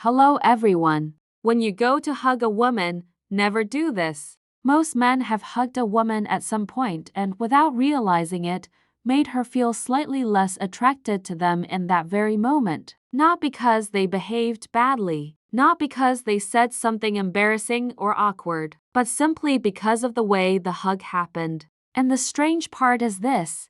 Hello everyone. When you go to hug a woman, never do this. Most men have hugged a woman at some point and, without realizing it, made her feel slightly less attracted to them in that very moment. Not because they behaved badly, not because they said something embarrassing or awkward, but simply because of the way the hug happened. And the strange part is this.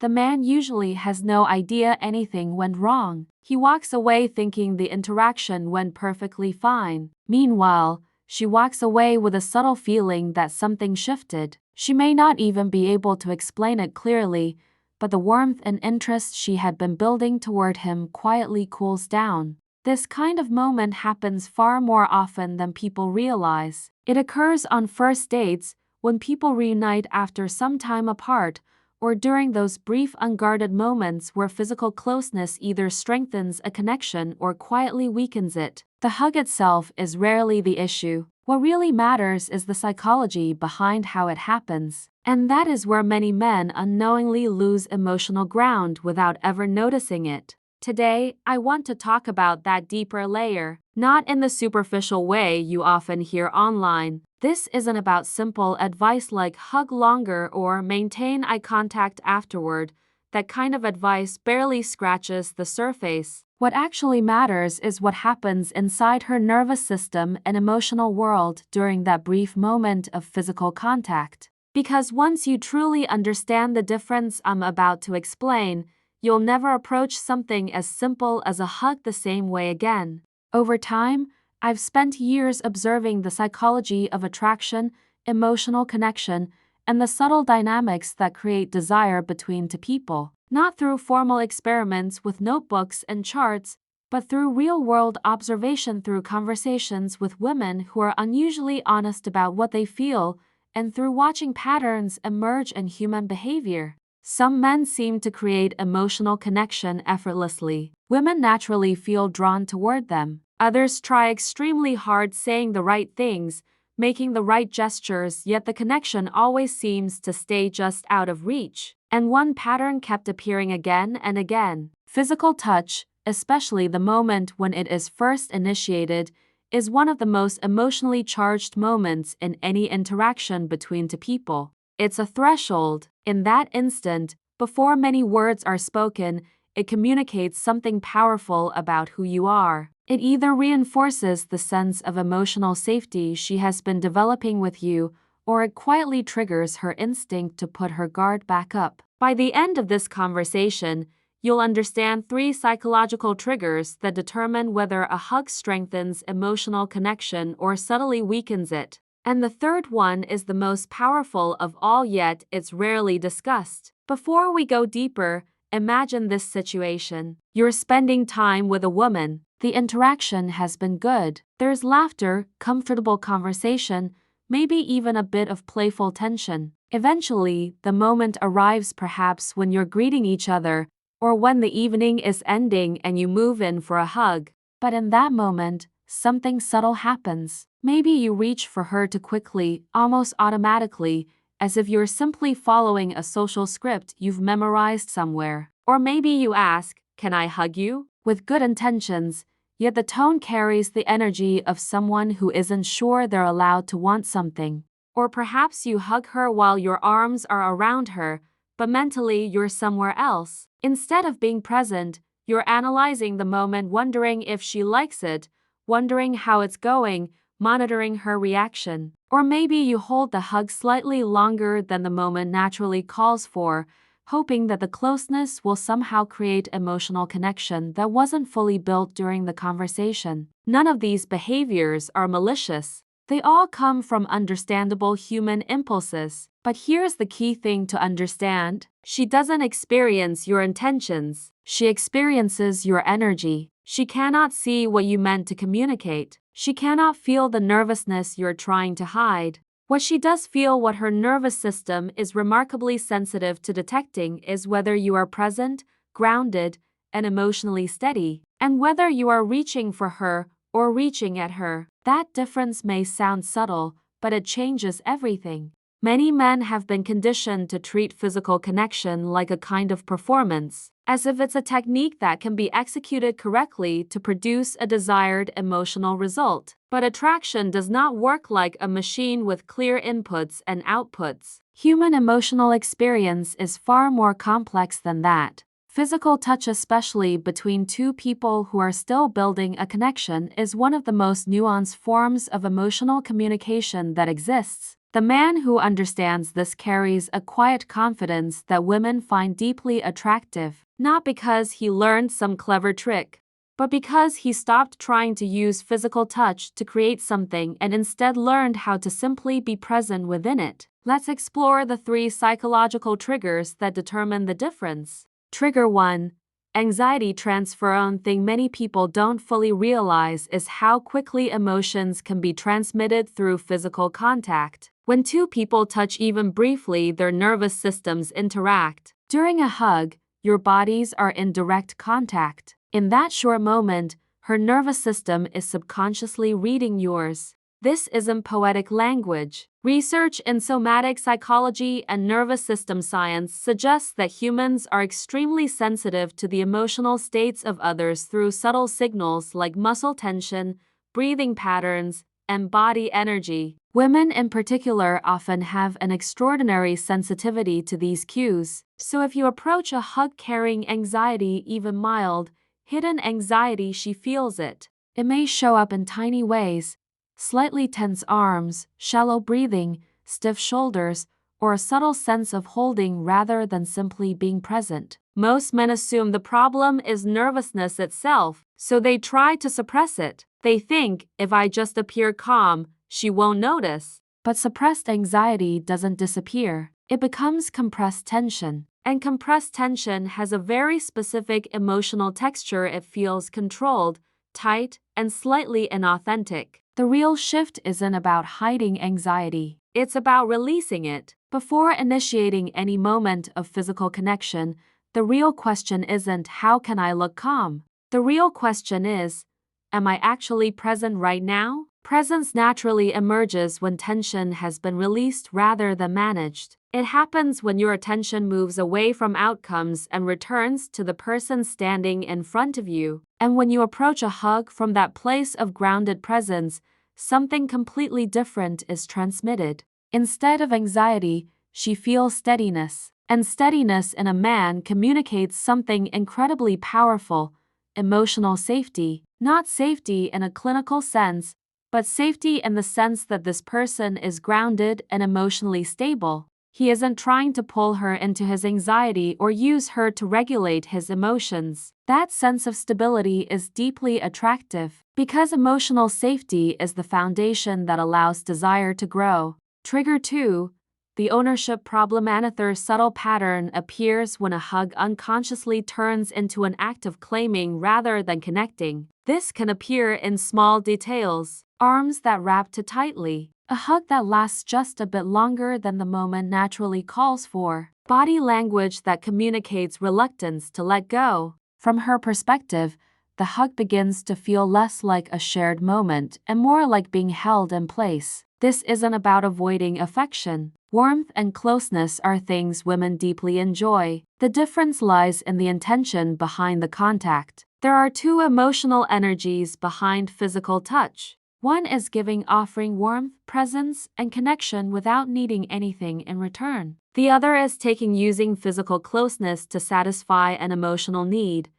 The man usually has no idea anything went wrong. He walks away thinking the interaction went perfectly fine. Meanwhile, she walks away with a subtle feeling that something shifted. She may not even be able to explain it clearly, but the warmth and interest she had been building toward him quietly cools down. This kind of moment happens far more often than people realize. It occurs on first dates, when people reunite after some time apart, or during those brief unguarded moments where physical closeness either strengthens a connection or quietly weakens it. The hug itself is rarely the issue. What really matters is the psychology behind how it happens. And that is where many men unknowingly lose emotional ground without ever noticing it. Today, I want to talk about that deeper layer, not in the superficial way you often hear online. This isn't about simple advice like hug longer or maintain eye contact afterward. That kind of advice barely scratches the surface. What actually matters is what happens inside her nervous system and emotional world during that brief moment of physical contact. Because once you truly understand the difference I'm about to explain, you'll never approach something as simple as a hug the same way again. Over time, I've spent years observing the psychology of attraction, emotional connection, and the subtle dynamics that create desire between two people. Not through formal experiments with notebooks and charts, but through real-world observation, through conversations with women who are unusually honest about what they feel, and through watching patterns emerge in human behavior. Some men seem to create emotional connection effortlessly. Women naturally feel drawn toward them. Others try extremely hard saying the right things, making the right gestures, yet the connection always seems to stay just out of reach. And one pattern kept appearing again and again. Physical touch, especially the moment when it is first initiated, is one of the most emotionally charged moments in any interaction between two people. It's a threshold. In that instant, before many words are spoken, it communicates something powerful about who you are. It either reinforces the sense of emotional safety she has been developing with you, or it quietly triggers her instinct to put her guard back up. By the end of this conversation, you'll understand 3 psychological triggers that determine whether a hug strengthens emotional connection or subtly weakens it. And the third one is the most powerful of all, yet it's rarely discussed. Before we go deeper, imagine this situation. You're spending time with a woman. The interaction has been good. There's laughter, comfortable conversation, maybe even a bit of playful tension. Eventually, the moment arrives, perhaps when you're greeting each other, or when the evening is ending and you move in for a hug. But in that moment, something subtle happens. Maybe you reach for her too quickly, almost automatically, as if you're simply following a social script you've memorized somewhere. Or maybe you ask, "Can I hug you?" with good intentions, yet the tone carries the energy of someone who isn't sure they're allowed to want something. Or perhaps you hug her while your arms are around her, but mentally you're somewhere else. Instead of being present, you're analyzing the moment, wondering if she likes it, wondering how it's going, monitoring her reaction. Or maybe you hold the hug slightly longer than the moment naturally calls for, hoping that the closeness will somehow create emotional connection that wasn't fully built during the conversation. None of these behaviors are malicious. They all come from understandable human impulses. But here's the key thing to understand. She doesn't experience your intentions. She experiences your energy. She cannot see what you meant to communicate. She cannot feel the nervousness you're trying to hide. What she does feel, what her nervous system is remarkably sensitive to detecting, is whether you are present, grounded, and emotionally steady, and whether you are reaching for her or reaching at her. That difference may sound subtle, but it changes everything. Many men have been conditioned to treat physical connection like a kind of performance. as if it's a technique that can be executed correctly to produce a desired emotional result. But attraction does not work like a machine with clear inputs and outputs. Human emotional experience is far more complex than that. Physical touch, especially between two people who are still building a connection, is one of the most nuanced forms of emotional communication that exists. The man who understands this carries a quiet confidence that women find deeply attractive, not because he learned some clever trick, but because he stopped trying to use physical touch to create something and instead learned how to simply be present within it. Let's explore the 3 psychological triggers that determine the difference. Trigger 1. Anxiety transfer. One thing many people don't fully realize is how quickly emotions can be transmitted through physical contact. When two people touch even briefly, their nervous systems interact. During a hug, your bodies are in direct contact. In that short moment, her nervous system is subconsciously reading yours. This isn't poetic language. Research in somatic psychology and nervous system science suggests that humans are extremely sensitive to the emotional states of others through subtle signals like muscle tension, breathing patterns, and body energy. Women in particular often have an extraordinary sensitivity to these cues. So if you approach a hug carrying anxiety, even mild, hidden anxiety, she feels it. It may show up in tiny ways: slightly tense arms, shallow breathing, stiff shoulders, or a subtle sense of holding rather than simply being present. Most men assume the problem is nervousness itself, so they try to suppress it. They think, if I just appear calm, she won't notice. But suppressed anxiety doesn't disappear. It becomes compressed tension. And compressed tension has a very specific emotional texture. It feels controlled, tight, and slightly inauthentic. The real shift isn't about hiding anxiety. It's about releasing it. Before initiating any moment of physical connection, the real question isn't, how can I look calm? The real question is, am I actually present right now? Presence naturally emerges when tension has been released rather than managed. It happens when your attention moves away from outcomes and returns to the person standing in front of you. And when you approach a hug from that place of grounded presence, something completely different is transmitted. Instead of anxiety, she feels steadiness. And steadiness in a man communicates something incredibly powerful: emotional safety. Not safety in a clinical sense, but safety in the sense that this person is grounded and emotionally stable. He isn't trying to pull her into his anxiety or use her to regulate his emotions. That sense of stability is deeply attractive, because emotional safety is the foundation that allows desire to grow. Trigger 2. The ownership problem. Another subtle pattern appears when a hug unconsciously turns into an act of claiming rather than connecting. This can appear in small details: arms that wrap too tightly, a hug that lasts just a bit longer than the moment naturally calls for, body language that communicates reluctance to let go. From her perspective, the hug begins to feel less like a shared moment and more like being held in place. This isn't about avoiding affection. Warmth and closeness are things women deeply enjoy. The difference lies in the intention behind the contact. There are 2 emotional energies behind physical touch. One is giving, offering warmth, presence, and connection without needing anything in return. The other is taking, using physical closeness to satisfy an emotional need: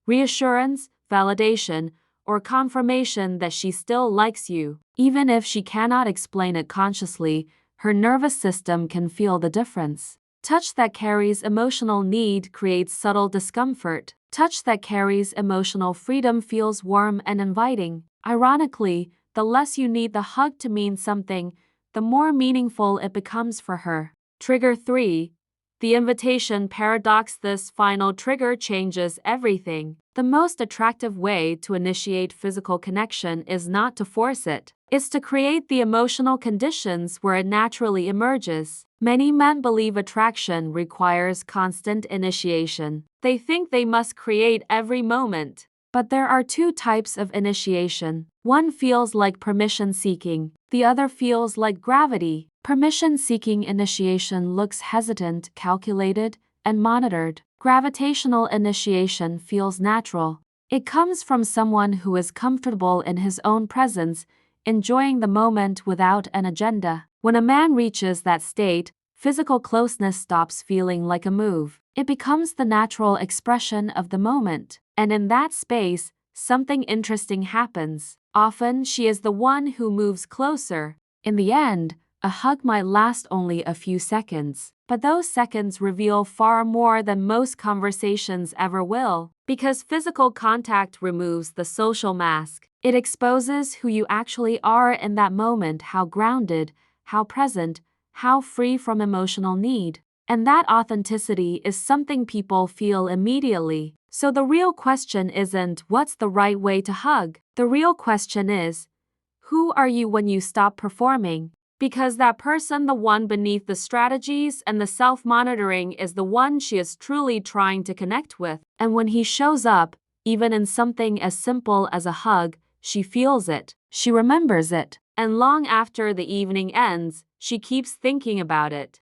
reassurance, validation, or confirmation that she still likes you. Even if she cannot explain it consciously, her nervous system can feel the difference. Touch that carries emotional need creates subtle discomfort. Touch that carries emotional freedom feels warm and inviting. Ironically, the less you need the hug to mean something, the more meaningful it becomes for her. Trigger 3. The invitation paradox. This final trigger changes everything. The most attractive way to initiate physical connection is not to force it. It's to create the emotional conditions where it naturally emerges. Many men believe attraction requires constant initiation. They think they must create every moment. But there are 2 types of initiation. One feels like permission seeking. The other feels like gravity. Permission seeking initiation looks hesitant, calculated, and monitored. Gravitational initiation feels natural. It comes from someone who is comfortable in his own presence, enjoying the moment without an agenda. When a man reaches that state, physical closeness stops feeling like a move. It becomes the natural expression of the moment. And in that space, something interesting happens. Often, she is the one who moves closer. In the end, a hug might last only a few seconds, but those seconds reveal far more than most conversations ever will. Because physical contact removes the social mask, it exposes who you actually are in that moment, how grounded, how present, how free from emotional need. And that authenticity is something people feel immediately. So the real question isn't what's the right way to hug. The real question is, who are you when you stop performing? Because that person, the one beneath the strategies and the self-monitoring, is the one she is truly trying to connect with. And when he shows up, even in something as simple as a hug, she feels it, she remembers it, and long after the evening ends, she keeps thinking about it.